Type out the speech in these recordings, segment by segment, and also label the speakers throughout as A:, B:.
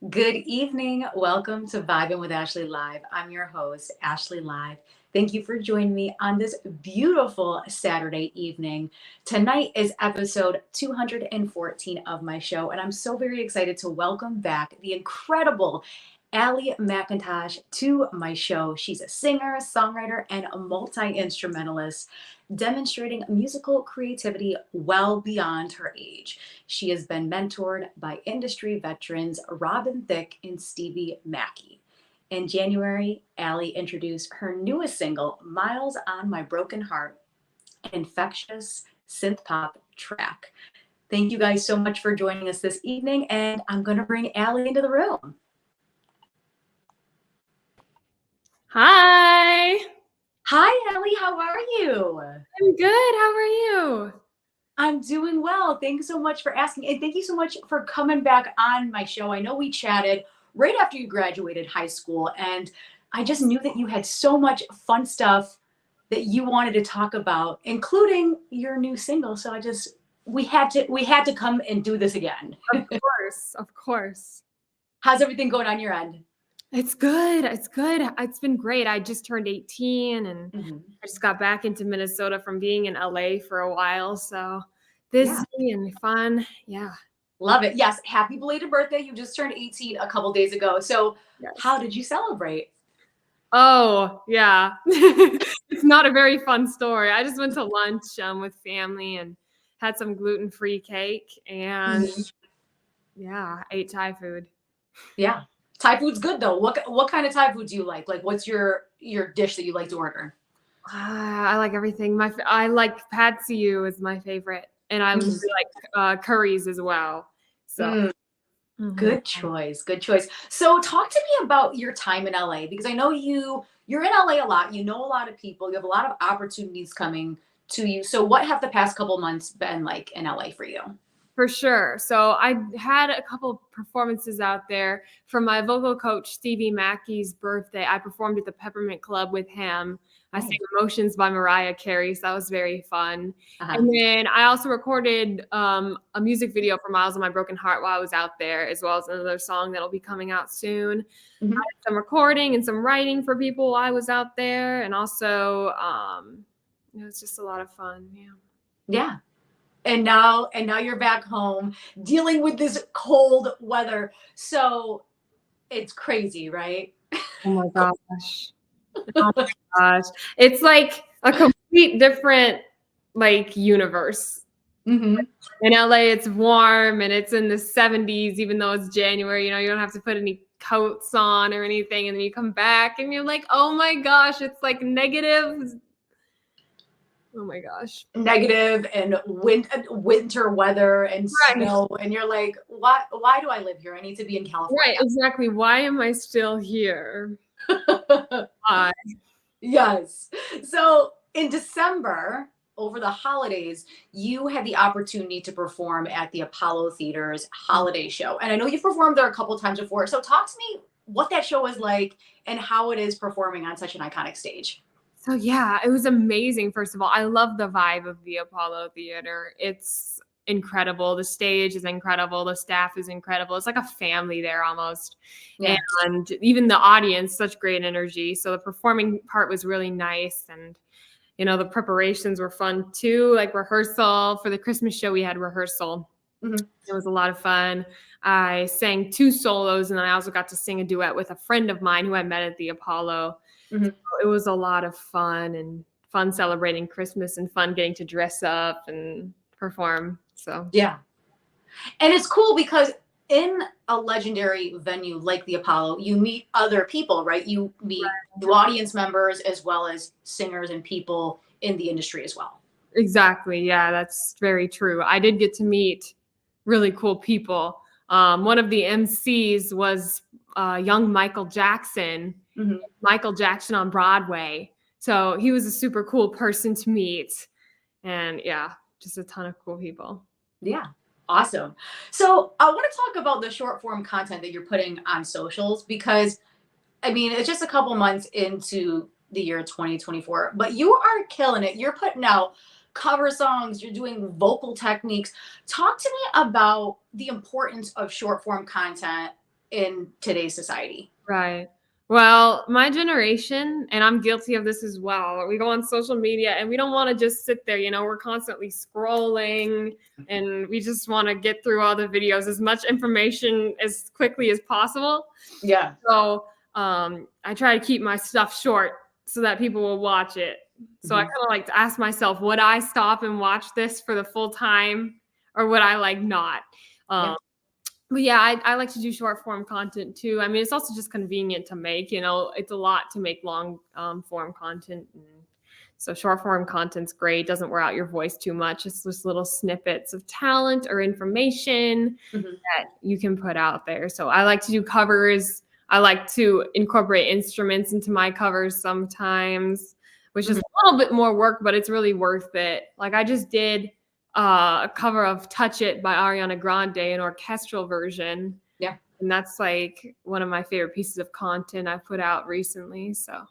A: Good evening. Welcome to Vibin with Ashley Live. I'm your host, Ashley Live. Thank you for joining me on this beautiful Saturday evening. Tonight is episode 214 of my show, and I'm so very excited to welcome back the incredible Allie McIntosh to my show. She's a singer, songwriter, and a multi-instrumentalist, demonstrating musical creativity well beyond her age. She has been mentored by industry veterans Robin Thicke and Stevie Mackey. In January, Allie introduced her newest single, Miles on My Broken Heart, an infectious synth pop track. Thank you guys so much for joining us this evening, and I'm going to bring Allie into the room.
B: Hi.
A: Hi, Allie. How are you?
B: I'm good. How are you?
A: I'm doing well. Thanks so much for asking. And thank you so much for coming back on my show. I know we chatted right after you graduated high school, and I just knew that you had so much fun stuff that you wanted to talk about, including your new single. So we had to come and do this again.
B: Of course.
A: How's everything going on your end?
B: It's good. It's been great. I just turned 18 and I just got back into Minnesota from being in LA for a while. So busy and fun. Yeah.
A: Love it. Yes. Happy belated birthday. You just turned 18 a couple days ago. So How did you celebrate?
B: Oh, yeah. It's not a very fun story. I just went to lunch with family and had some gluten-free cake and ate Thai food.
A: Yeah. Thai food's good though. What kind of Thai food do you like? Like, what's your dish that you like to order?
B: I like everything. I like pad see ew is my favorite, and I really like curries as well. So
A: good choice. Good choice. So talk to me about your time in LA, because I know you're in LA a lot. You know a lot of people. You have a lot of opportunities coming to you. So what have the past couple months been like in LA for you?
B: For sure. So I had a couple performances out there for my vocal coach, Stevie Mackey's birthday. I performed at the Peppermint Club with him. I sang Emotions by Mariah Carey, so that was very fun. And then I also recorded a music video for Miles on My Broken Heart while I was out there, as well as another song that'll be coming out soon. I had some recording and some writing for people while I was out there, and also it was just a lot of fun.
A: Yeah. And now you're back home dealing with this cold weather. So it's crazy, right?
B: Oh my gosh. Oh my gosh. It's like a complete different universe. In LA, it's warm and it's in the 70s, even though it's January, you don't have to put any coats on or anything. And then you come back and you're like, oh my gosh, it's like negative. Oh my gosh.
A: Negative and winter weather and snow. And you're like, why do I live here? I need to be in California.
B: Right, exactly. Why am I still here? Why?
A: Yes. So in December, over the holidays, you had the opportunity to perform at the Apollo Theater's holiday show. And I know you've performed there a couple of times before. So talk to me what that show was like and how it is performing on such an iconic stage.
B: So yeah, it was amazing. First of all, I love the vibe of the Apollo Theater. It's incredible. The stage is incredible. The staff is incredible. It's like a family there almost. Yeah. And even the audience, such great energy. So the performing part was really nice. And, the preparations were fun too, like rehearsal. For the Christmas show, we had rehearsal. It was a lot of fun. I sang 2 solos, and then I also got to sing a duet with a friend of mine who I met at the Apollo. So it was a lot of fun and fun celebrating Christmas and fun getting to dress up and perform. So
A: yeah. And it's cool because in a legendary venue like the Apollo, you meet other people, right? You meet new audience members as well as singers and people in the industry as well.
B: Exactly. Yeah, that's very true. I did get to meet really cool people. One of the MCs was young Michael Jackson. Michael Jackson on Broadway. So he was a super cool person to meet. And yeah, just a ton of cool people.
A: Yeah. Awesome. So I want to talk about the short form content that you're putting on socials, because I mean, it's just a couple months into the year 2024, but you are killing it. You're putting out cover songs, you're doing vocal techniques. Talk to me about the importance of short form content in today's society.
B: Right. Well, my generation, and I'm guilty of this as well, we go on social media and we don't want to just sit there, we're constantly scrolling and we just want to get through all the videos, as much information as quickly as possible.
A: Yeah.
B: So I try to keep my stuff short so that people will watch it. So I kind of like to ask myself, would I stop and watch this for the full time, or would I like not? But yeah, I like to do short form content too. I mean, it's also just convenient to make, it's a lot to make long form content. And so short form content's great. Doesn't wear out your voice too much. It's just little snippets of talent or information that you can put out there. So I like to do covers. I like to incorporate instruments into my covers sometimes, which is a little bit more work, but it's really worth it. Like I just did a cover of Touch It by Ariana Grande, an orchestral version.
A: Yeah.
B: And that's like one of my favorite pieces of content I've put out recently. So.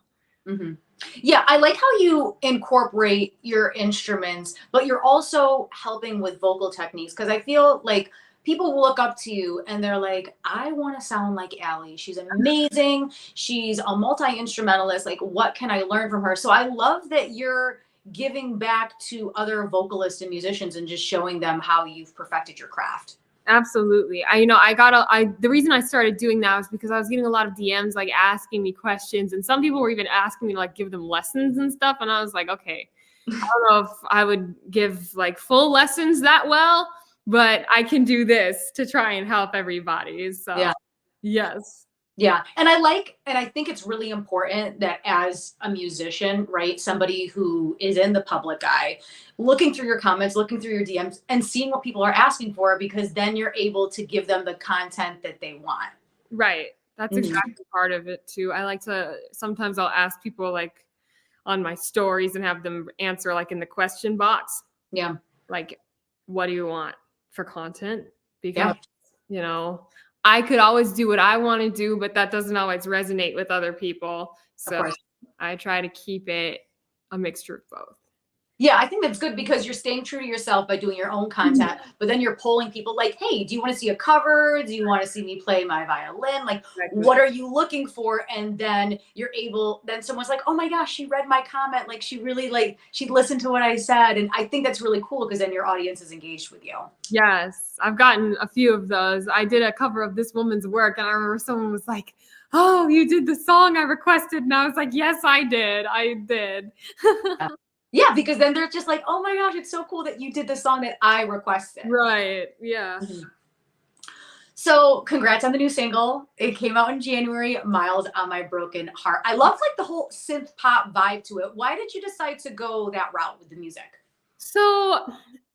A: Yeah, I like how you incorporate your instruments, but you're also helping with vocal techniques, because I feel like people will look up to you and they're like, I want to sound like Allie. She's amazing. She's a multi-instrumentalist. Like, what can I learn from her? So I love that you're giving back to other vocalists and musicians and just showing them how you've perfected your craft.
B: Absolutely. The reason I started doing that was because I was getting a lot of DMs like asking me questions, and some people were even asking me to like give them lessons and stuff. And I was like, okay, I don't know if I would give like full lessons that well, but I can do this to try and help everybody. So
A: yeah.
B: Yes.
A: Yeah. And I think it's really important that as a musician, right, somebody who is in the public eye, looking through your comments, looking through your DMs and seeing what people are asking for, because then you're able to give them the content that they want.
B: Right. That's exactly part of it too. Sometimes I'll ask people like on my stories and have them answer like in the question box.
A: Yeah.
B: Like, what do you want for content? Because, I could always do what I want to do, but that doesn't always resonate with other people. So I try to keep it a mixture of both.
A: Yeah, I think that's good, because you're staying true to yourself by doing your own content, but then you're polling people like, hey, do you want to see a cover? Do you want to see me play my violin? Like, what are you looking for? And then then someone's like, oh my gosh, she read my comment. Like, she really she listened to what I said. And I think that's really cool, because then your audience is engaged with you.
B: Yes, I've gotten a few of those. I did a cover of this woman's work, and I remember someone was like, oh, you did the song I requested. And I was like, yes, I did.
A: Yeah, because then they're just like, oh my gosh, it's so cool that you did the song that I requested.
B: Right. Yeah.
A: So congrats on the new single. It came out in January, Miles on My Broken Heart. I love the whole synth pop vibe to it. Why did you decide to go that route with the music?
B: So,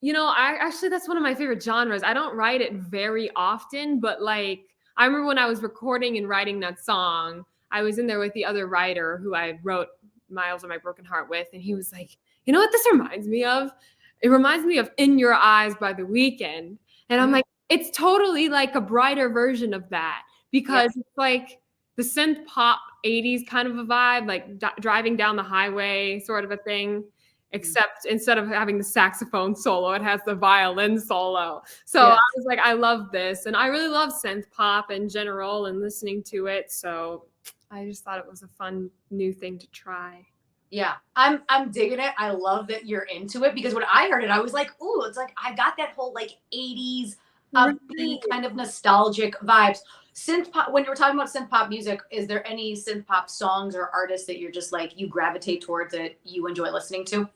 B: that's one of my favorite genres. I don't write it very often, but I remember when I was recording and writing that song, I was in there with the other writer who I wrote Miles on My Broken Heart with, and he was like, you know what this reminds me of? It reminds me of In Your Eyes by The Weeknd. And I'm like, it's totally like a brighter version of that, because it's like the synth pop 80s kind of a vibe, like driving down the highway sort of a thing, except instead of having the saxophone solo, it has the violin solo. So I was like, I love this. And I really love synth pop in general and listening to it. So I just thought it was a fun new thing to try.
A: Yeah, I'm digging it. I love that you're into it, because when I heard it, I was like, ooh, it's like I got that whole 80s upbeat kind of nostalgic vibes. Synth pop, when you were talking about synth pop music, is there any synth pop songs or artists that you're just like, you gravitate towards, that you enjoy listening to?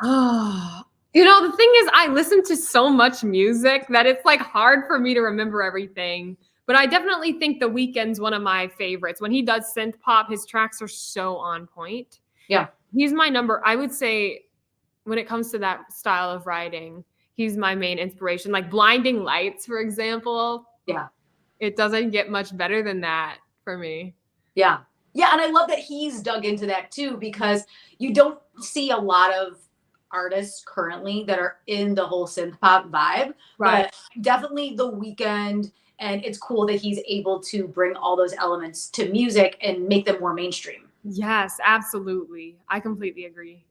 B: Oh, the thing is, I listen to so much music that it's hard for me to remember everything. But I definitely think The Weeknd's one of my favorites. When he does synth pop, his tracks are so on point.
A: Yeah.
B: He's my I would say, when it comes to that style of writing, he's my main inspiration. Like Blinding Lights, for example.
A: Yeah.
B: It doesn't get much better than that for me.
A: Yeah. Yeah. And I love that he's dug into that too, because you don't see a lot of artists currently that are in the whole synth pop vibe. Right. But definitely The Weeknd. And it's cool that he's able to bring all those elements to music and make them more mainstream.
B: Yes, absolutely. I completely agree.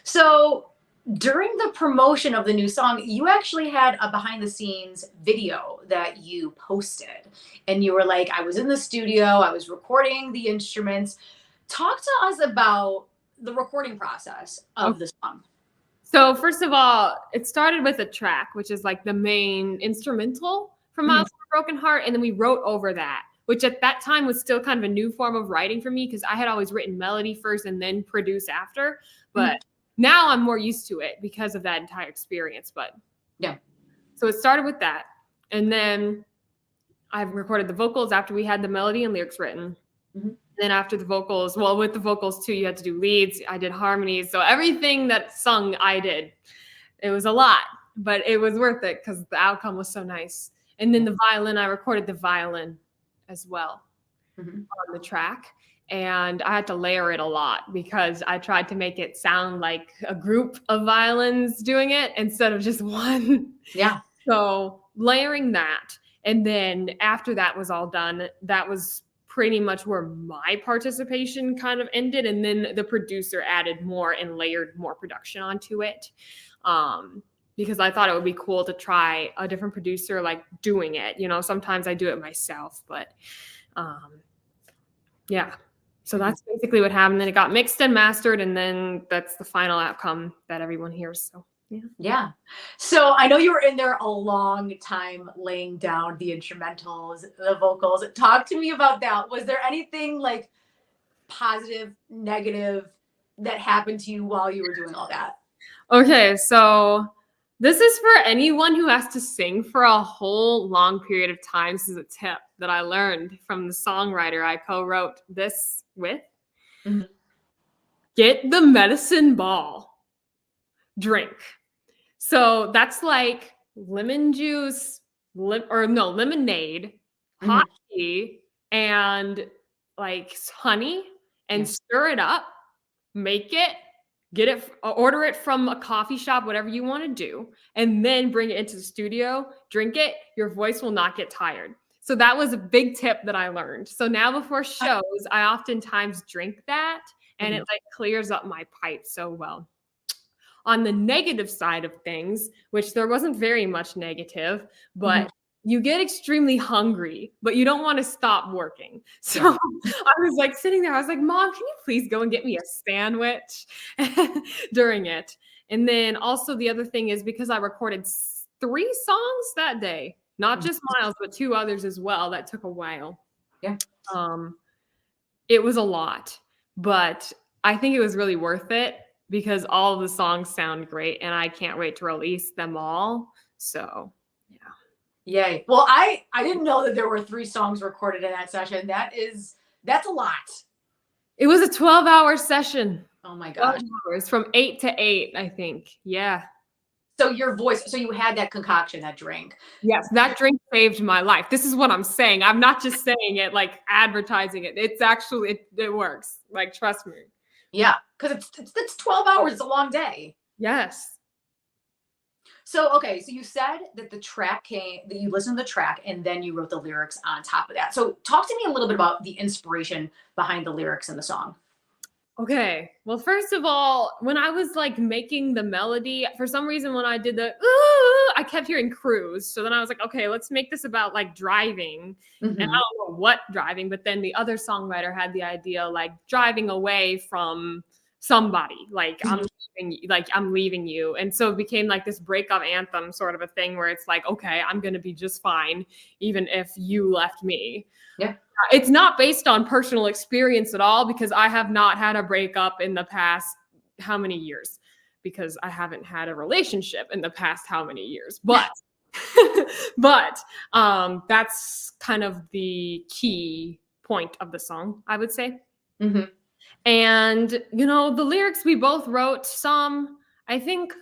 A: So during the promotion of the new song, you actually had a behind the scenes video that you posted. And you were like, I was in the studio, I was recording the instruments. Talk to us about the recording process of the song.
B: So first of all, it started with a track, which is like the main instrumental from Miles of a Broken Heart. And then we wrote over that, which at that time was still kind of a new form of writing for me because I had always written melody first and then produce after. But now I'm more used to it because of that entire experience. But
A: yeah.
B: So it started with that. And then I recorded the vocals after we had the melody and lyrics written. Then after the vocals, well, with the vocals too, you had to do leads. I did harmonies. So everything that sung, I did. It was a lot, but it was worth it because the outcome was so nice. And then the violin, I recorded the violin as well on the track. And I had to layer it a lot because I tried to make it sound like a group of violins doing it instead of just one.
A: Yeah.
B: So layering that. And then after that was all done, that was pretty much where my participation kind of ended. And then the producer added more and layered more production onto it. Because I thought it would be cool to try a different producer, like doing it, you know, sometimes I do it myself, but yeah. So that's basically what happened. Then it got mixed and mastered, and then that's the final outcome that everyone hears. So yeah.
A: Yeah. So I know you were in there a long time laying down the instrumentals, the vocals. Talk to me about that. Was there anything like positive, negative that happened to you while you were doing all that?
B: Okay, so this is for anyone who has to sing for a whole long period of time. This is a tip that I learned from the songwriter I co-wrote this with. Get the medicine ball. Drink. So that's like lemon juice, lemonade, hot tea, and like honey, and stir it up, make it, get it, order it from a coffee shop, whatever you want to do, and then bring it into the studio, drink it, your voice will not get tired. So that was a big tip that I learned. So now before shows, I oftentimes drink that, and it like clears up my pipes so well. On the negative side of things, which there wasn't very much negative, but you get extremely hungry, but you don't want to stop working. So I was like sitting there, I was like, Mom, can you please go and get me a sandwich during it? And then also the other thing is because I recorded 3 songs that day, not just Miles, but 2 others as well. That took a while.
A: Yeah.
B: It was a lot, but I think it was really worth it because all of the songs sound great and I can't wait to release them all. So yeah.
A: Yay. Well, I didn't know that there were 3 songs recorded in that session. That's a lot.
B: It was a 12-hour session.
A: Oh my gosh.
B: 12 hours from 8 to 8, I think. Yeah.
A: So your voice, so you had that concoction, that drink.
B: Yes, that drink saved my life. This is what I'm saying. I'm not just saying it, like advertising it. It's actually, it works. Like, trust me.
A: Yeah, because it's 12 hours. It's a long day.
B: Yes.
A: So, okay, so you said that the track came, that you listened to the track and then you wrote the lyrics on top of that. So talk to me a little bit about the inspiration behind the lyrics in the song.
B: Okay. Well, first of all, when I was like making the melody, for some reason, when I did the, ooh, I kept hearing cruise. So then I was like, okay, let's make this about like driving. And I don't know what driving, but then the other songwriter had the idea like driving away from somebody, like I'm leaving you. And so it became like this breakup anthem sort of a thing where it's like, okay, I'm going to be just fine, even if you left me.
A: Yeah.
B: It's not based on personal experience at all because I have not had a breakup in the past how many years? Because I haven't had a relationship in the past how many years? But that's kind of the key point of the song, I would say. And, you know, the lyrics we both wrote some. I think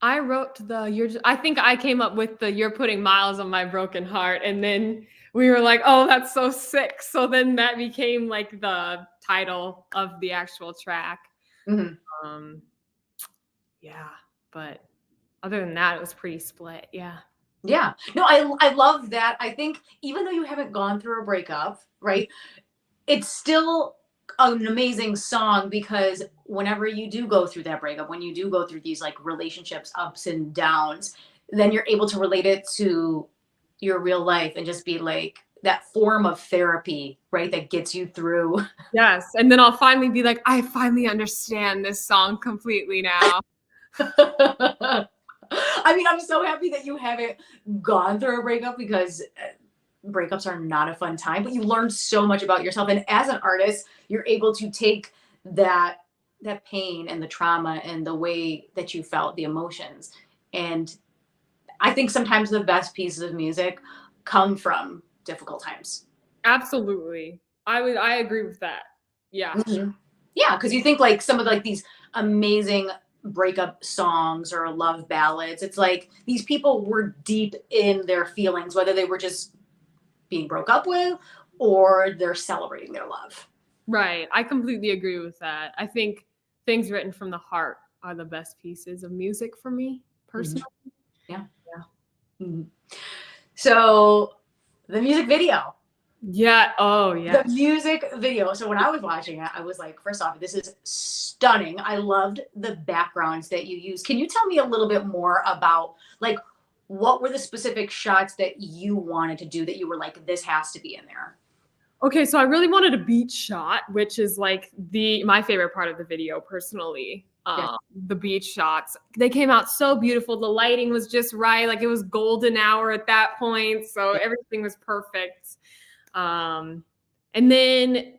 B: I wrote I think I came up with the "You're putting miles on my broken heart," and then we were like, oh, that's so sick. So then that became like the title of the actual track. Yeah, but other than that, it was pretty split. Yeah.
A: Yeah. No, I love that. I think even though you haven't gone through a breakup, right, it's still an amazing song, because whenever you do go through that breakup, when you do go through these like relationships ups and downs, then you're able to relate it to your real life and just be like that form of therapy, right? That gets you through.
B: Yes. And then I'll finally be like, I finally understand this song completely now.
A: I mean, I'm so happy that you haven't gone through a breakup, because breakups are not a fun time, but you learn so much about yourself. And as an artist, you're able to take that pain and the trauma and the way that you felt, the emotions. And I think sometimes the best pieces of music come from difficult times.
B: Absolutely. I agree with that. Yeah.
A: Mm-hmm. Yeah, because you think like some of like these amazing breakup songs or love ballads, it's like these people were deep in their feelings, whether they were just being broke up with or they're celebrating their love.
B: Right. I completely agree with that. I think things written from the heart are the best pieces of music for me personally.
A: Yeah. Mm-hmm. So the music video.
B: Yeah. Oh, yeah.
A: The music video. So when I was watching it, I was like, first off, this is stunning. I loved the backgrounds that you used. Can you tell me a little bit more about like what were the specific shots that you wanted to do that you were like, this has to be in there?
B: Okay, so I really wanted a beach shot, which is like my favorite part of the video personally.
A: Yeah.
B: The beach shots. They came out so beautiful. The lighting was just right. Like it was golden hour at that point. So everything was perfect. And then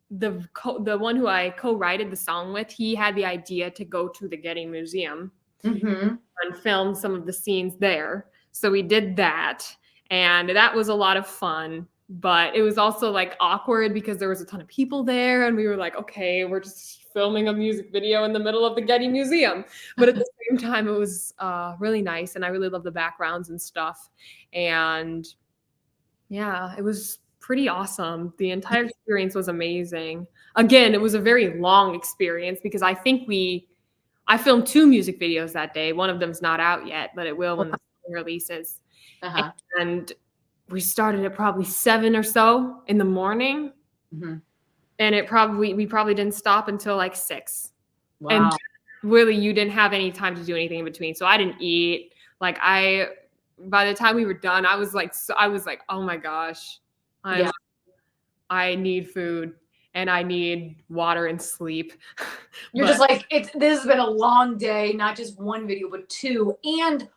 B: the one who I co-wrote the song with, he had the idea to go to the Getty Museum and film some of the scenes there. So we did that, and that was a lot of fun. But it was also like awkward because there was a ton of people there, and we were like, okay, we're just filming a music video in the middle of the Getty Museum. But at the same time, it was really nice, and I really love the backgrounds and stuff. And yeah, it was pretty awesome. The entire experience was amazing. Again, it was a very long experience because I think I filmed 2 music videos that day. One of them's not out yet, but it will when the song releases. And we started at probably 7 or so in the morning. And we probably didn't stop until like 6.
A: Wow.
B: And really, you didn't have any time to do anything in between. So I didn't eat. Like by the time we were done, I was like, oh my gosh, I need food and I need water and sleep.
A: You're just like, this has been a long day, not just one video, but 2, and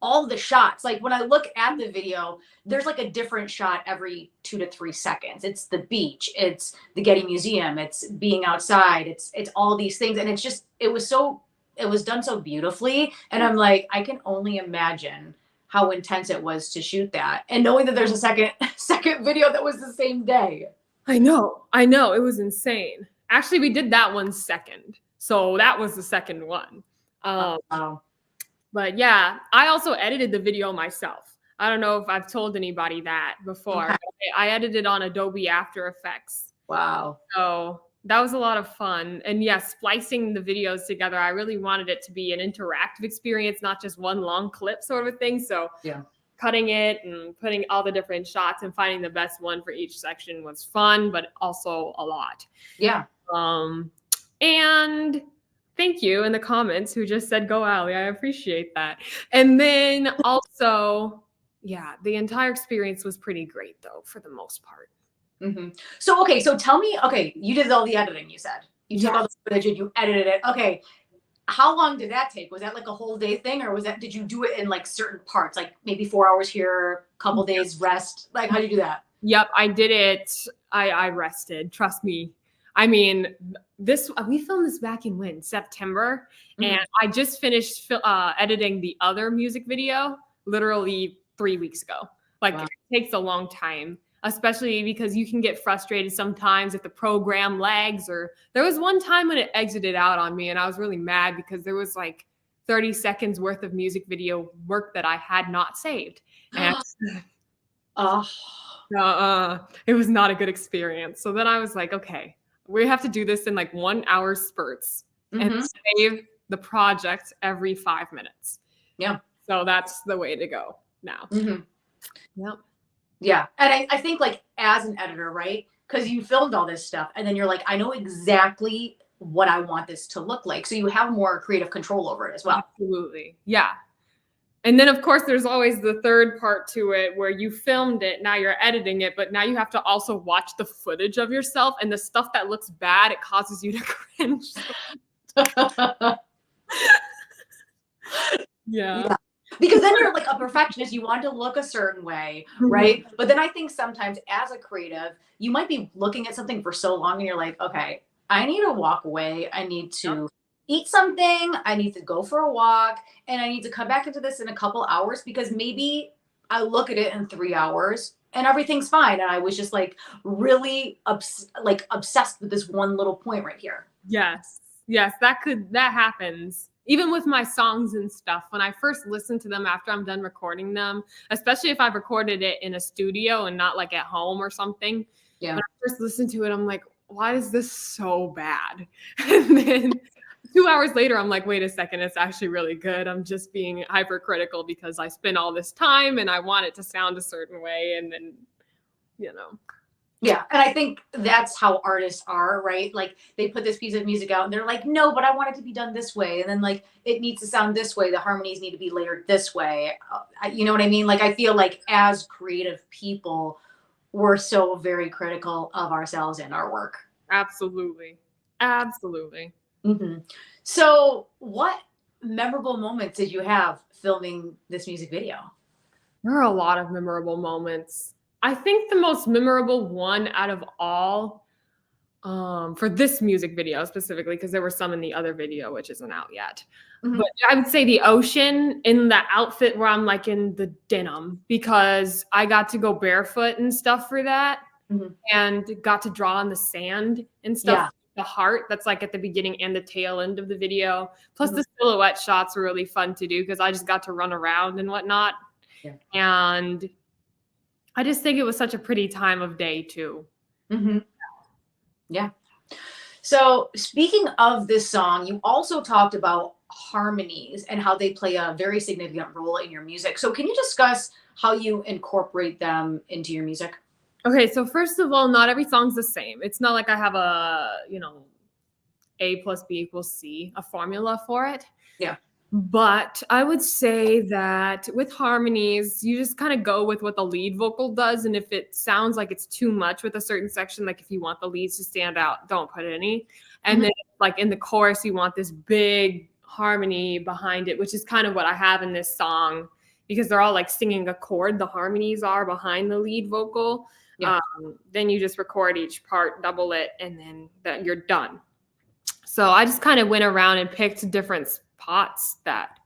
A: all the shots. Like when I look at the video, there's like a different shot every 2 to 3 seconds. It's the beach, it's the Getty Museum, it's being outside, it's all these things. And it's just, it was done so beautifully. And I'm like, I can only imagine how intense it was to shoot that. And knowing that there's a second video that was the same day.
B: I know. It was insane. Actually, we did that one second. So that was the second one. But yeah, I also edited the video myself. I don't know if I've told anybody that before.
A: Okay.
B: I edited on Adobe After Effects.
A: Wow.
B: So that was a lot of fun. And yeah, splicing the videos together, I really wanted it to be an interactive experience, not just one long clip sort of a thing. So
A: yeah,
B: cutting it and putting all the different shots and finding the best one for each section was fun, but also a lot.
A: Yeah.
B: And thank you in the comments who just said, go Allie. I appreciate that. And then also, yeah, the entire experience was pretty great though, for the most part.
A: So, okay. So tell me, okay, you did all the editing, you said. You took all the footage and you edited it. Okay. How long did that take? Was that like a whole day thing, or did you do it in like certain parts, like maybe 4 hours here, couple days rest? Like, how do you do that?
B: Yep, I did it. I rested. Trust me. I mean, we filmed this back in September, and I just finished editing the other music video literally 3 weeks ago. Like, wow. It takes a long time, especially because you can get frustrated sometimes if the program lags. Or there was one time when it exited out on me, and I was really mad because there was like 30 seconds worth of music video work that I had not saved. And it was not a good experience. So then I was like, okay, we have to do this in like 1 hour spurts and save the project every 5 minutes.
A: Yeah.
B: So that's the way to go now.
A: Yep. Yeah. And I think like as an editor, right? because you filmed all this stuff, and then you're like, I know exactly what I want this to look like. So you have more creative control over it as well.
B: Absolutely. Yeah. And then, of course, there's always the third part to it where you filmed it, now you're editing it, but now you have to also watch the footage of yourself, and the stuff that looks bad, it causes you to cringe. Yeah.
A: Because then you're like a perfectionist. You want to look a certain way, right? But then I think sometimes as a creative, you might be looking at something for so long and you're like, okay, I need to walk away. I need to eat something. I need to go for a walk. And I need to come back into this in a couple hours because maybe I look at it in 3 hours and everything's fine. And I was just like really obsessed with this one little point right here.
B: Yes. Yes, that happens. Even with my songs and stuff, when I first listen to them after I'm done recording them, especially if I've recorded it in a studio and not like at home or something.
A: Yeah.
B: When I first listen to it, I'm like, why is this so bad? And then 2 hours later, I'm like, wait a second, it's actually really good. I'm just being hypercritical because I spent all this time and I want it to sound a certain way. And then, you know.
A: Yeah. And I think that's how artists are, right? Like they put this piece of music out and they're like, no, but I want it to be done this way. And then like, it needs to sound this way. The harmonies need to be layered this way. You know what I mean? Like, I feel like as creative people, we're so very critical of ourselves and our work.
B: Absolutely. Absolutely.
A: Mm-hmm. So what memorable moments did you have filming this music video?
B: There are a lot of memorable moments. I think the most memorable one out of all, for this music video specifically, because there were some in the other video, which isn't out yet. Mm-hmm. But I would say the ocean in the outfit where I'm like in the denim, because I got to go barefoot and stuff for that. Mm-hmm. And got to draw on the sand and stuff. Yeah. The heart that's like at the beginning and the tail end of the video. Plus mm-hmm. the silhouette shots were really fun to do because I just got to run around and whatnot. Yeah. And I just think it was such a pretty time of day too.
A: Mm-hmm. Yeah. So speaking of this song, you also talked about harmonies and how they play a very significant role in your music. So can you discuss how you incorporate them into your music?
B: Okay, so first of all, not every song's the same. It's not like I have a, A plus B equals C, a formula for it.
A: Yeah.
B: But I would say that with harmonies, you just kind of go with what the lead vocal does. And if it sounds like it's too much with a certain section, like if you want the leads to stand out, don't put any. And mm-hmm. then like in the chorus, you want this big harmony behind it, which is kind of what I have in this song because they're all like singing a chord. The harmonies are behind the lead vocal. Yeah. Then you just record each part, double it, and then you're done. So I just kind of went around and picked different spots that,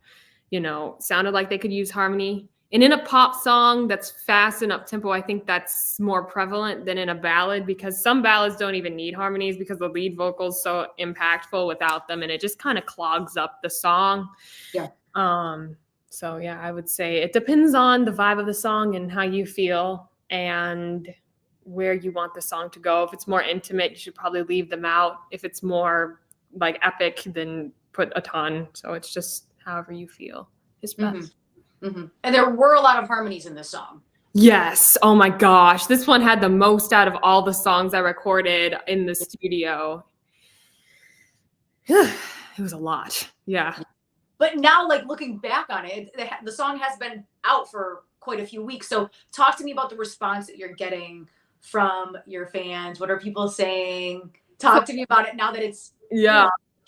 B: sounded like they could use harmony. And in a pop song that's fast and up tempo, I think that's more prevalent than in a ballad because some ballads don't even need harmonies because the lead vocal is so impactful without them, and it just kind of clogs up the song.
A: Yeah.
B: So yeah, I would say it depends on the vibe of the song and how you feel and where you want the song to go. If it's more intimate, you should probably leave them out. If it's more like epic, then put a ton. So it's just however you feel is best.
A: Mm-hmm. Mm-hmm. And there were a lot of harmonies in this song.
B: Yes. Oh my gosh. This one had the most out of all the songs I recorded in the studio. It was a lot. Yeah.
A: But now, like looking back on it, the song has been out for quite a few weeks. So talk to me about the response that you're getting from your fans. What are people saying? Talk to me about it now that it's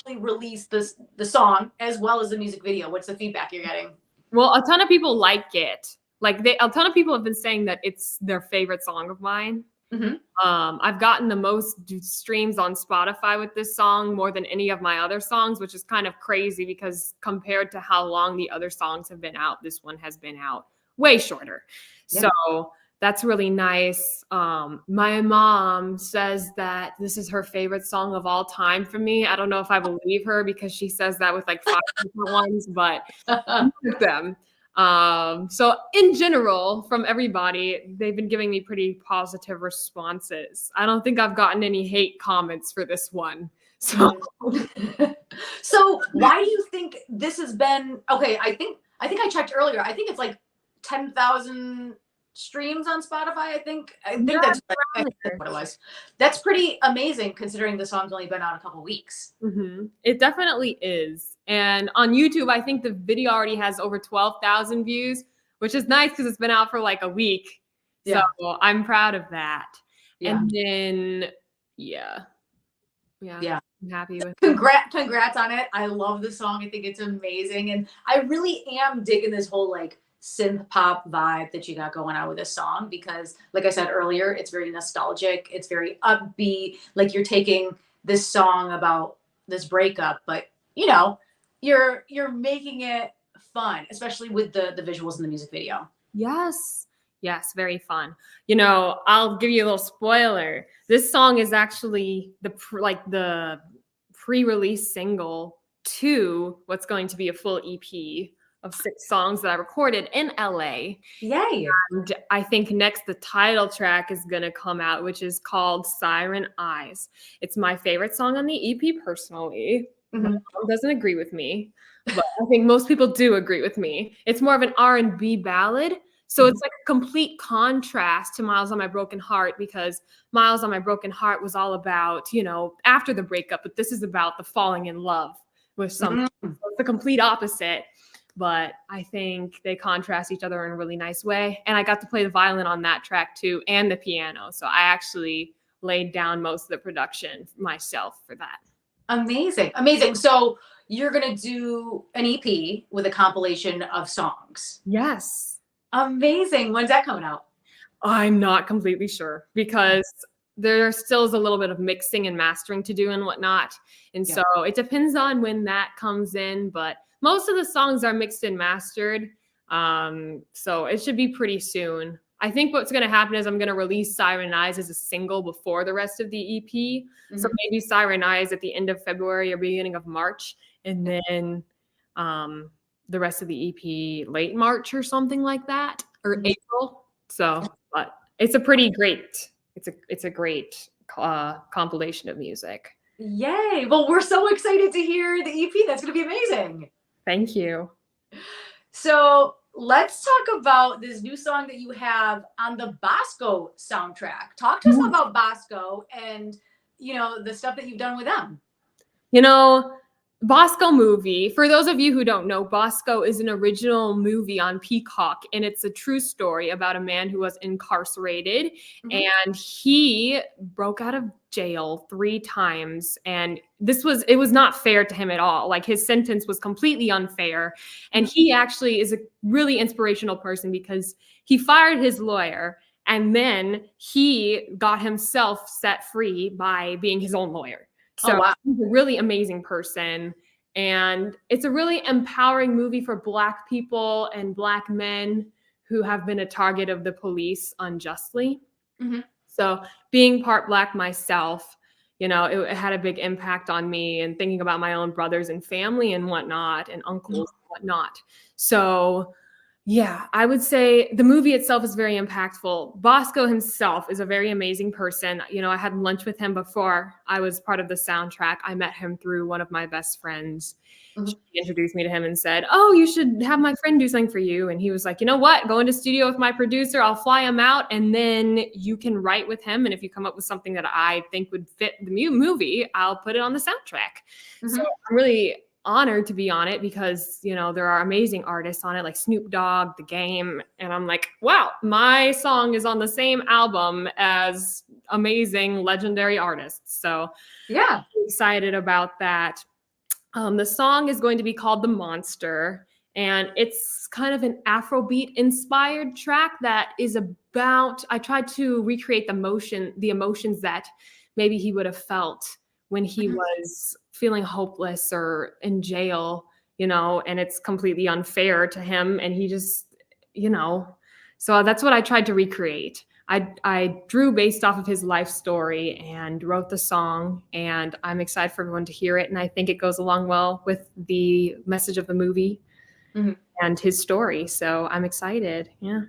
A: released the song as well as the music video. What's the feedback you're getting?
B: Well, a ton of people like it. Like a ton of people have been saying that it's their favorite song of mine. Mm-hmm. I've gotten the most streams on Spotify with this song more than any of my other songs, which is kind of crazy because compared to how long the other songs have been out, this one has been out way shorter. Yeah. So that's really nice. My mom says that this is her favorite song of all time for me. I don't know if I believe her because she says that with like 5 different ones, but with them. So in general, from everybody, they've been giving me pretty positive responses. I don't think I've gotten any hate comments for this one. So,
A: so why do you think this has been, okay, I think I checked earlier. I think it's like 10,000 streams on Spotify. I think that's what it was. That's pretty amazing considering the song's only been out a couple weeks.
B: It definitely is. And on YouTube, I think the video already has over 12,000 views, which is nice because it's been out for like a week. So I'm proud of that. And then, I'm happy with it.
A: Congrats on it. I love the song. I think it's amazing. And I really am digging this whole like synth pop vibe that you got going on with this song because like I said earlier, it's very nostalgic. It's very upbeat. Like you're taking this song about this breakup, but you know, you're making it fun, especially with the visuals in the music video.
B: Yes, very fun. You know, I'll give you a little spoiler. This song is actually the pre-release single to what's going to be a full EP of 6 songs that I recorded in LA.
A: Yay!
B: And I think next the title track is going to come out, which is called Siren Eyes. It's my favorite song on the EP personally. My mom doesn't agree with me, but I think most people do agree with me. It's more of an R&B ballad. So it's like a complete contrast to Miles on My Broken Heart because Miles on My Broken Heart was all about, you know, after the breakup, but this is about the falling in love with someone. So it's the complete opposite, but I think they contrast each other in a really nice way. And I got to play the violin on that track too and the piano. So I actually laid down most of the production myself for that.
A: Amazing. Amazing. So you're going to do an EP with a compilation of songs.
B: Yes.
A: Amazing. When's that coming out?
B: I'm not completely sure because there still is a little bit of mixing and mastering to do and whatnot. And so it depends on when that comes in, but most of the songs are mixed and mastered. So it should be pretty soon. I think what's going to happen is I'm going to release Siren Eyes as a single before the rest of the EP. So maybe Siren Eyes at the end of February or beginning of March. And then the rest of the EP late March or something like that, or April. So, but it's a pretty great, it's a great compilation of music.
A: Yay. Well, we're so excited to hear the EP. That's going to be amazing.
B: Thank you.
A: So let's talk about this new song that you have on the Bosco soundtrack. Talk to us about Bosco and, you know, the stuff that you've done with them.
B: You know, Bosco movie, for those of you who don't know, Bosco is an original movie on Peacock, and it's a true story about a man who was incarcerated, and he broke out of jail 3 times, and it was not fair to him at all. Like, his sentence was completely unfair, and he actually is a really inspirational person because he fired his lawyer, and then he got himself set free by being his own lawyer. So he's a really amazing person. And it's a really empowering movie for Black people and Black men who have been a target of the police unjustly. So being part Black myself, you know, it had a big impact on me and thinking about my own brothers and family and whatnot and uncles and whatnot. So yeah, I would say the movie itself is very impactful. Bosco himself is a very amazing person. You know, I had lunch with him before I was part of the soundtrack. I met him through one of my best friends. She introduced me to him and said, "Oh, you should have my friend do something for you." And he was like, "You know what? Go into studio with my producer. I'll fly him out and then you can write with him. And if you come up with something that I think would fit the movie, I'll put it on the soundtrack." So I'm really honored to be on it because, you know, there are amazing artists on it like Snoop Dogg, The Game. And I'm like, wow, my song is on the same album as amazing legendary artists. So yeah, I'm excited about that. The song is going to be called The Monster, and it's kind of an Afrobeat inspired track that is about, I tried to recreate the emotions that maybe he would have felt when he was feeling hopeless or in jail, you know, and it's completely unfair to him. And he just, you know, so that's what I tried to recreate. I drew based off of his life story and wrote the song, and I'm excited for everyone to hear it. And I think it goes along well with the message of the movie and his story. So I'm excited. Yeah.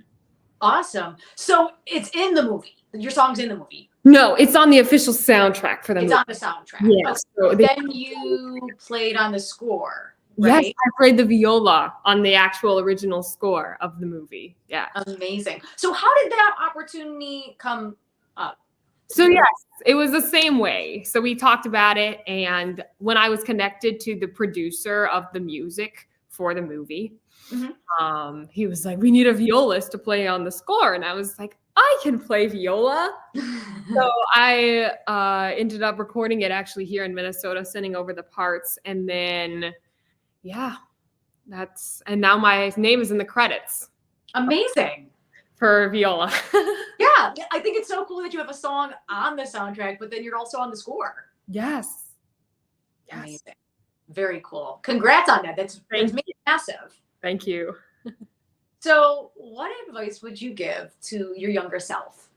A: Awesome. So it's in the movie. Your song's in the movie.
B: No, it's on the official soundtrack for the movie.
A: It's on the soundtrack.
B: Yes.
A: Okay. So then you played on the score. right?
B: Yes, I played the viola on the actual original score of the movie. Yeah.
A: Amazing. So how did that opportunity come up?
B: So yes, it was the same way. So we talked about it, and when I was connected to the producer of the music for the movie, he was like, "We need a violist to play on the score," and I was like, "I can play viola." So I ended up recording it actually here in Minnesota, sending over the parts, and then yeah, and now my name is in the credits.
A: Amazing.
B: For viola.
A: Yeah, I think it's so cool that you have a song on the soundtrack, but then you're also on the score.
B: Yes.
A: Amazing. Very cool. Congrats on that. That's massive.
B: Thank you.
A: So, what advice would you give to your younger self?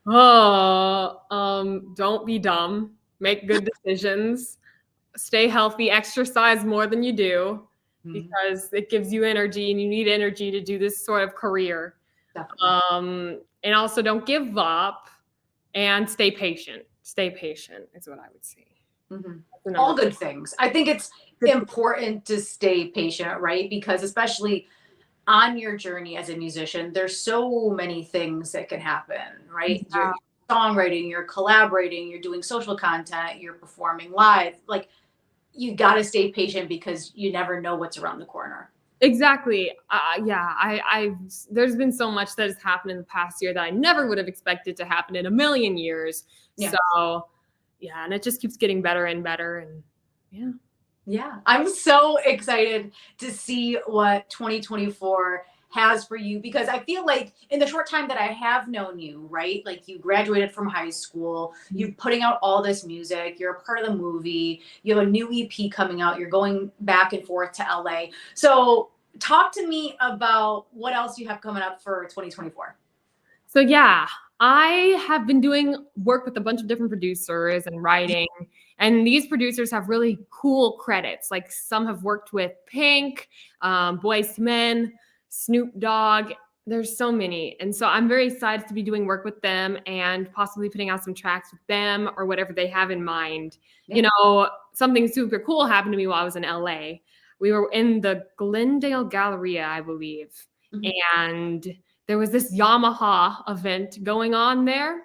B: Don't be dumb. Make good decisions. Stay healthy. Exercise more than you do because it gives you energy, and you need energy to do this sort of career. Definitely. And also don't give up, and stay patient. Stay patient is what I would say.
A: All good things. I think it's important to stay patient, right? Because especially on your journey as a musician, there's so many things that can happen, right?
B: Yeah.
A: You're songwriting, you're collaborating, you're doing social content, you're performing live. Like, you got to stay patient because you never know what's around the corner.
B: Exactly. Yeah. There's been so much that has happened in the past year that I never would have expected to happen in a million years. Yeah. So yeah, and it just keeps getting better and better, and yeah.
A: Yeah, I'm so excited to see what 2024 has for you, because I feel like in the short time that I have known you, right? Like, you graduated from high school, you're putting out all this music, you're a part of the movie, you have a new EP coming out, you're going back and forth to LA. So talk to me about what else you have coming up for 2024.
B: So yeah, I have been doing work with a bunch of different producers and writing, and these producers have really cool credits. Like, some have worked with Pink, Boyz II Men, Snoop Dogg. There's so many. And so I'm very excited to be doing work with them and possibly putting out some tracks with them or whatever they have in mind. Yeah. You know, something super cool happened to me while I was in LA. We were in the Glendale Galleria, I believe. And there was this Yamaha event going on there.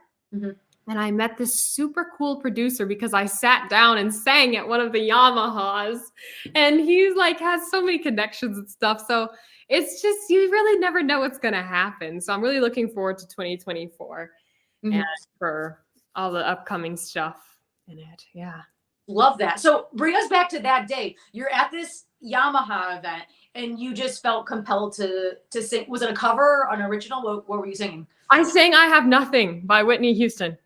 B: And I met this super cool producer because I sat down and sang at one of the Yamahas. And he's like, has so many connections and stuff. So it's just, you really never know what's going to happen. So I'm really looking forward to 2024 and for all the upcoming stuff in it. Yeah.
A: Love that. So bring us back to that day. You're at this Yamaha event and you just felt compelled to sing. Was it a cover, an original? What were you singing?
B: I sang I Have Nothing by Whitney Houston.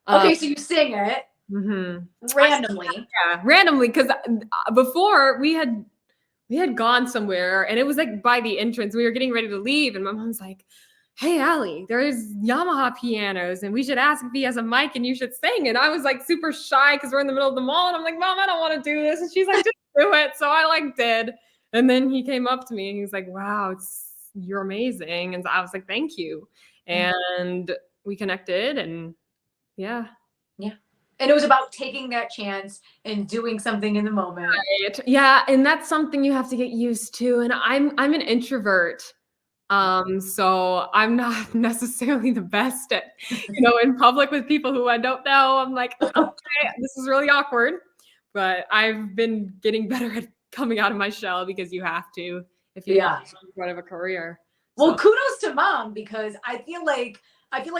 A: Okay, so you sing it randomly.
B: Yeah, randomly, because before we had gone somewhere, and it was like by the entrance. We were getting ready to leave, and my mom's like, "Hey, Allie, there's Yamaha pianos, and we should ask if he has a mic, and you should sing." And I was like super shy because we're in the middle of the mall, and I'm like, "Mom, I don't want to do this." And she's like, "Just do it." So I like did, and then he came up to me and he was like, "Wow, you're amazing." And so I was like, "Thank you," and we connected, and yeah.
A: And it was about taking that chance and doing something in the moment.
B: Right. Yeah, and that's something you have to get used to. And I'm an introvert. So I'm not necessarily the best at, in public with people who I don't know. I'm like, okay, this is really awkward. But I've been getting better at coming out of my shell, because you have to if you want to be part of a career.
A: Well, kudos to Mom, because I feel like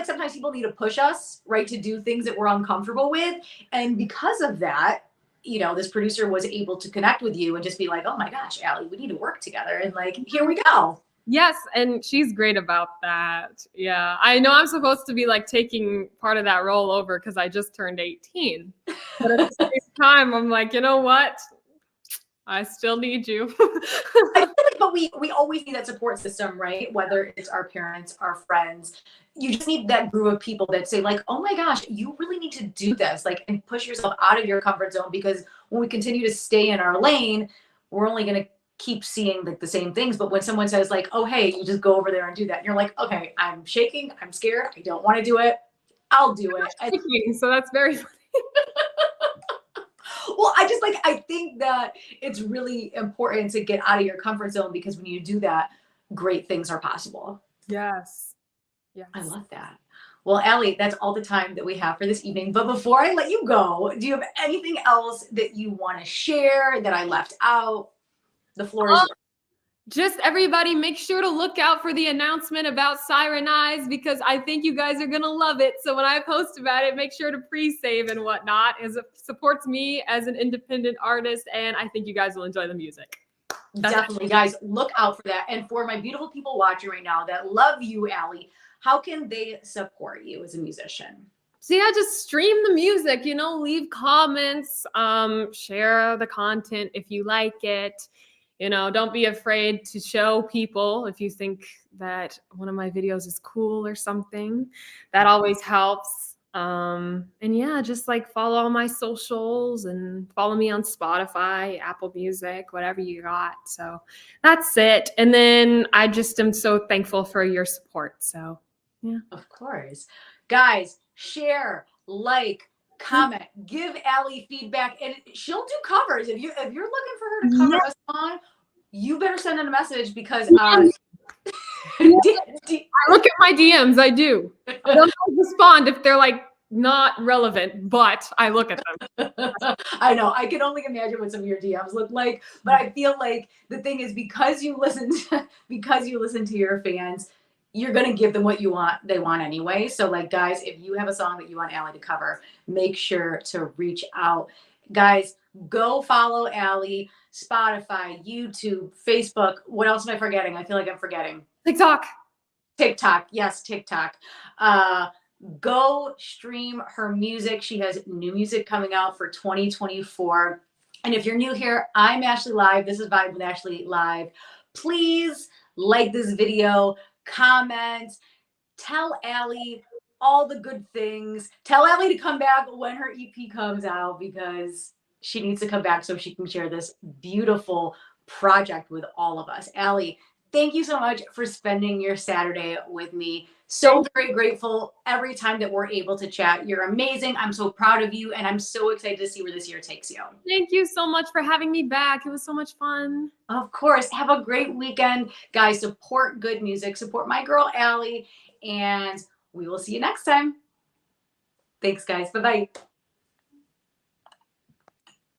A: sometimes people need to push us, right, to do things that we're uncomfortable with. And because of that, this producer was able to connect with you and just be like, "Oh my gosh, Allie, we need to work together." And like, here we go.
B: Yes. And she's great about that. Yeah. I know I'm supposed to be like taking part of that role over because I just turned 18. But at the same time, I'm like, you know what? I still need you.
A: I feel like, but we always need that support system, right? Whether it's our parents, our friends. You just need that group of people that say like, "Oh my gosh, you really need to do this," like, and push yourself out of your comfort zone, because when we continue to stay in our lane, we're only going to keep seeing like the same things. But when someone says like, "Oh, hey, you just go over there and do that," and you're like, "Okay, I'm shaking, I'm scared, I don't want to do it, I'll do it."
B: So that's very funny.
A: Well, I think that it's really important to get out of your comfort zone, because when you do that, great things are possible.
B: Yes. Yes.
A: I love that. Well, Allie, that's all the time that we have for this evening. But before I let you go, do you have anything else that you want to share that I left out? The floor is yours.
B: Just everybody, make sure to look out for the announcement about Siren Eyes, because I think you guys are going to love it. So when I post about it, make sure to pre-save and whatnot, as it supports me as an independent artist. And I think you guys will enjoy the music.
A: Definitely, guys, look out for that. And for my beautiful people watching right now that love you, Allie, how can they support you as a musician?
B: So yeah, just stream the music, you know, leave comments, share the content if you like it. You know, don't be afraid to show people if you think that one of my videos is cool or something. That always helps. And yeah, just like follow all my socials and follow me on Spotify, Apple Music, whatever you got. So that's it. And then I just am so thankful for your support. So yeah.
A: Of course. Guys, share, like, comment, give Allie feedback, and she'll do covers. If you're looking for her to cover a song, you better send in a message, because
B: I look at my DMs. I do. I don't respond if they're like not relevant, but I look at them.
A: I know. I can only imagine what some of your DMs look like, but I feel like the thing is, because you listen to your fans, you're going to give them what they want anyway. So like, guys, if you have a song that you want Allie to cover, make sure to reach out. Guys, go follow Allie, Spotify, YouTube, Facebook. What else am I forgetting? I feel like I'm forgetting. TikTok. Yes, TikTok. Go stream her music. She has new music coming out for 2024. And if you're new here, I'm Ashley Live. This is Vibe with Ashley Live. Please like this video, comment, tell Allie all the good things. Tell Allie to come back when her EP comes out, because she needs to come back so she can share this beautiful project with all of us. Allie, thank you so much for spending your Saturday with me. So very grateful every time that we're able to chat. You're amazing. I'm so proud of you, and I'm so excited to see where this year takes you.
B: Thank you so much for having me back. It was so much fun.
A: Of course. Have a great weekend. Guys, support good music. Support my girl, Allie, and we will see you next time. Thanks, guys. Bye-bye.